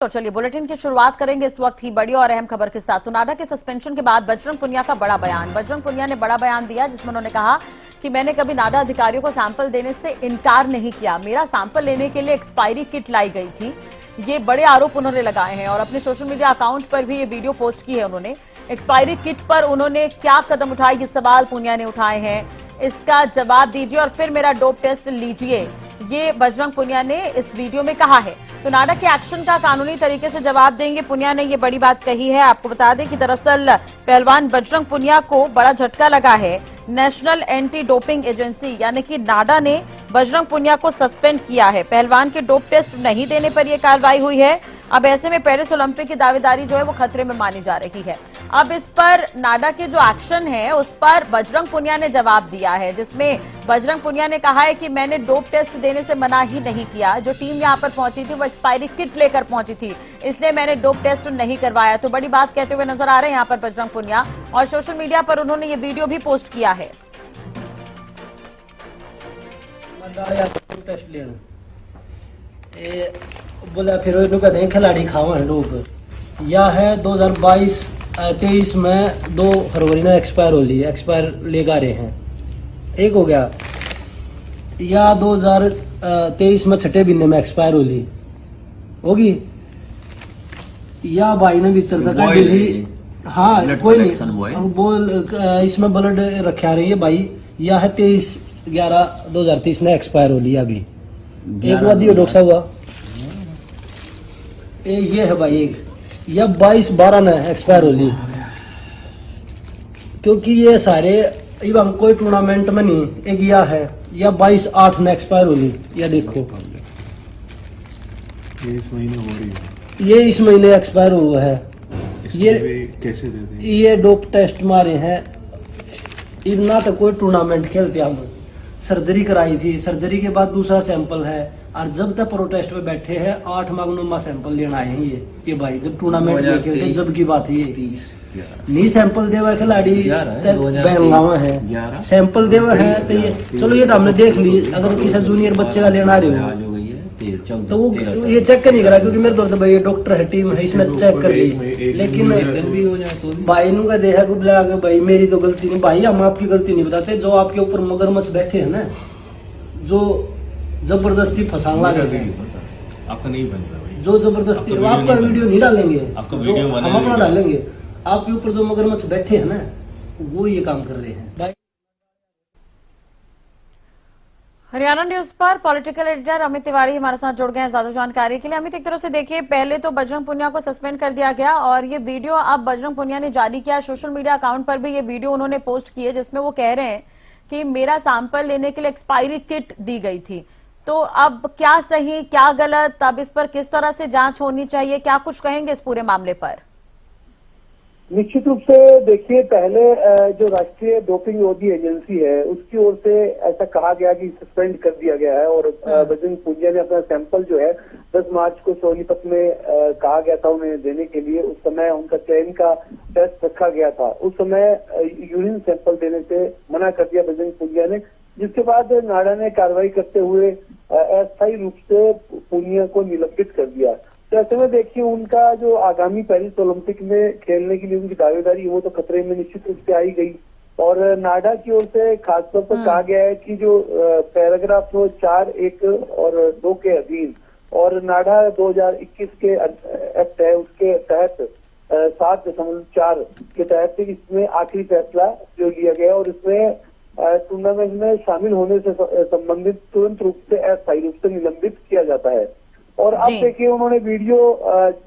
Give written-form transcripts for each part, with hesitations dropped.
तो चलिए बुलेटिन की शुरुआत करेंगे इस वक्त की बड़ी और अहम खबर के साथ। तो नाडा के सस्पेंशन के बाद बजरंग पुनिया का बड़ा बयान। बजरंग पुनिया ने बड़ा बयान दिया जिसमें उन्होंने कहा कि मैंने कभी नाडा अधिकारियों को सैंपल देने से इनकार नहीं किया। मेरा सैंपल लेने के लिए एक्सपायरी किट लाई गई थी। ये बड़े आरोप उन्होंने लगाए हैं और अपने सोशल मीडिया अकाउंट पर भी ये वीडियो पोस्ट की है उन्होंने। एक्सपायरी किट पर उन्होंने क्या कदम उठाए, ये सवाल पुनिया ने उठाए हैं। इसका जवाब दीजिए और फिर मेरा डोप टेस्ट लीजिए, ये बजरंग पुनिया ने इस वीडियो में कहा है। तो नाडा के एक्शन का कानूनी तरीके से जवाब देंगे, पुनिया ने ये बड़ी बात कही है। आपको बता दें कि दरअसल पहलवान बजरंग पुनिया को बड़ा झटका लगा है। नेशनल एंटी डोपिंग एजेंसी यानी कि नाडा ने बजरंग पुनिया को सस्पेंड किया है। पहलवान के डोप टेस्ट नहीं देने पर यह कार्रवाई हुई है। अब ऐसे में पेरिस ओलंपिक की दावेदारी जो है वो खतरे में मानी जा रही है। अब इस पर नाडा के जो एक्शन है उस पर बजरंग पुनिया ने जवाब दिया है, जिसमें बजरंग पुनिया ने कहा है कि मैंने डोप टेस्ट देने से मना ही नहीं किया। जो टीम यहां पर पहुंची थी वो एक्सपायरी किट लेकर पहुंची थी, इसलिए मैंने डोप टेस्ट नहीं करवाया। तो बड़ी बात कहते हुए नजर आ रहे हैं यहां पर बजरंग पुनिया और सोशल मीडिया पर उन्होंने ये वीडियो भी पोस्ट किया है। टेस्ट लेना बोला फिर कहते हैं खिलाड़ी खावा है लोग। या है 2022-23 में 2 फरवरी ने एक्सपायर ले गा रहे हैं। एक हो गया या 2023 में 6 महीने में एक्सपायर होगी या भाई ने भीतर तक डी। हाँ कोई नहीं बोल इसमें ब्लड रखा रही है भाई। या है 23/11/2023 ने एक्सपायर हो लिया। अभी एक बार दियो डॉक्टर साहब हुआ ये है भाई। एक या 22/12 ने एक्सपायर हो ली, क्योंकि ये सारे हम कोई टूर्नामेंट में नहीं। एक या है या 22/8 ने एक्सपायर हो ली। या देखो ये इस महीने हो रही है, ये इस महीने एक्सपायर हुआ है। ये कैसे दे दें? ये डोप टेस्ट मारे हैं। इतना तो कोई टूर्नामेंट खेलते हम सर्जरी कराई थी। सर्जरी के बाद दूसरा सैंपल है और जब तक प्रोटेस्ट पे बैठे हैं 8 मागनुमा सैंपल लेना आए हैं ये भाई। जब टूर्नामेंट नहीं खेलते जब की बात है ये नहीं सैंपल देवा खिलाड़ी बहंगावा है सैंपल देवा है। तो ये चलो ये तो हमने देख ली। अगर किसी जूनियर बच्चे का लेना रहे हो तो वो ये चेक नहीं करा, क्योंकि मेरे तो भाई डॉक्टर है टीम है इसने चेक कर ली। लेकिन भाई नु का देखा को बुला के भाई मेरी तो गलती नहीं भाई, हम आपकी गलती नहीं बताते। जो आपके ऊपर मगरमच्छ बैठे हैं ना, जो जबरदस्ती फंसाना आपका नहीं बन रहा, जो जबरदस्ती आपका वीडियो नहीं डालेंगे, हम अपना डालेंगे। आपके ऊपर जो मगरमच्छ बैठे हैं ना वो ये काम कर रहे हैं भाई। हरियाणा न्यूज पर पॉलिटिकल एडिटर अमित तिवारी हमारे साथ जुड़ गए हैं ज्यादा जानकारी के लिए। अमित, एक तरफ से देखिए, पहले तो बजरंग पुनिया को सस्पेंड कर दिया गया और ये वीडियो अब बजरंग पुनिया ने जारी किया। सोशल मीडिया अकाउंट पर भी ये वीडियो उन्होंने पोस्ट की है जिसमें वो कह रहे हैं कि मेरा सैंपल लेने के लिए एक्सपायरी किट दी गई थी। तो अब क्या सही क्या गलत, अब इस पर किस तरह से जांच होनी चाहिए, क्या कुछ कहेंगे इस पूरे मामले पर? निश्चित रूप से देखिए, पहले जो राष्ट्रीय डोपिंग विरोधी एजेंसी है उसकी ओर से ऐसा कहा गया कि सस्पेंड कर दिया गया है और बजरंग पुनिया ने अपना सैंपल जो है 10 मार्च को सोनीपत में कहा गया था उन्हें देने के लिए। उस समय उनका चयन का टेस्ट रखा गया था। उस समय यूरिन सैंपल देने से मना कर दिया बजरंग पुनिया ने, जिसके बाद नाडा ने कार्रवाई करते हुए अस्थायी रूप से पुनिया को निलंबित कर दिया। तो ऐसे में देखिए, उनका जो आगामी पेरिस ओलंपिक में खेलने के लिए उनकी दावेदारी वो तो खतरे में निश्चित रूप से आई गई। और नाडा की ओर से खासतौर पर कहा गया है कि जो पैराग्राफ 4(1) और 2 के अधीन और नाडा 2021 के एक्ट है उसके तहत 7.4 के तहत इसमें आखिरी फैसला जो लिया गया और इसमें टूर्नामेंट में शामिल होने से संबंधित तुरंत रूप से अस्थायी रूप से निलंबित किया जाता है। और अब देखिए, उन्होंने वीडियो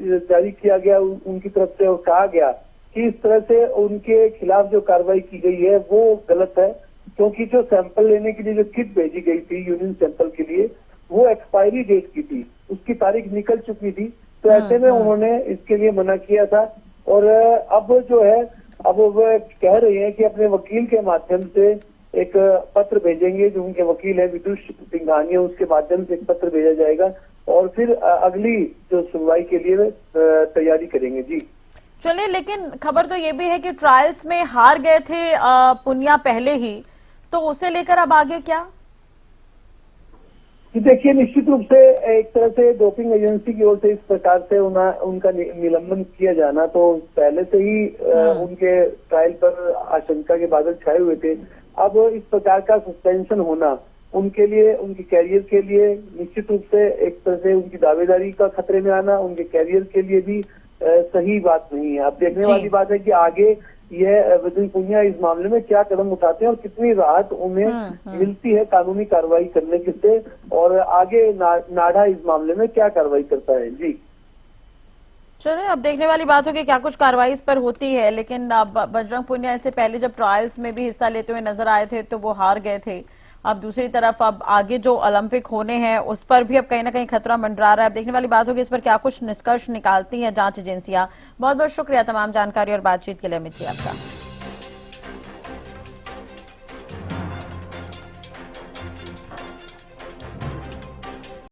जारी किया गया उनकी तरफ से और कहा गया कि इस तरह से उनके खिलाफ जो कार्रवाई की गई है वो गलत है, क्योंकि जो सैंपल लेने के लिए जो किट भेजी गई थी यूरिन सैंपल के लिए वो एक्सपायरी डेट की थी, उसकी तारीख निकल चुकी थी। तो ऐसे में उन्होंने इसके लिए मना किया था। और अब जो है, अब वो कह रहे हैं कि अपने वकील के माध्यम से एक पत्र भेजेंगे। जो उनके वकील है विदुष सिंघानिया, उसके माध्यम से एक पत्र भेजा जाएगा और फिर अगली जो सुनवाई के लिए तैयारी करेंगे। जी चलिए, लेकिन खबर तो ये भी है कि ट्रायल्स में हार गए थे पुनिया पहले ही, तो उसे लेकर अब आगे क्या? कि देखिए, निश्चित रूप से एक तरह से डोपिंग एजेंसी की ओर से इस प्रकार से उनका निलंबन किया जाना, तो पहले से ही उनके ट्रायल पर आशंका के बादल छाए हुए थे। अब इस प्रकार का सस्पेंशन होना उनके लिए, उनके कैरियर के लिए निश्चित रूप से एक तरह से उनकी दावेदारी का खतरे में आना उनके कैरियर के लिए भी सही बात नहीं है। अब देखने वाली बात है कि आगे यह बजरंग पुनिया इस मामले में क्या कदम उठाते हैं और कितनी राहत उन्हें मिलती है कानूनी कार्रवाई करने के से, और आगे नाडा इस मामले में क्या कार्रवाई करता है। जी चलिए, अब देखने वाली बात होगी क्या कुछ कार्रवाई इस पर होती है। लेकिन बजरंग पुनिया इससे पहले जब ट्रायल्स में भी हिस्सा लेते हुए नजर आए थे तो वो हार गए थे। अब दूसरी तरफ अब आगे जो ओलंपिक होने हैं उस पर भी अब कहीं ना कहीं खतरा मंडरा रहा है। अब देखने वाली बात होगी इस पर क्या कुछ निष्कर्ष निकालती हैं जांच एजेंसियां। बहुत बहुत शुक्रिया तमाम जानकारी और बातचीत के लिए अमित जी आपका।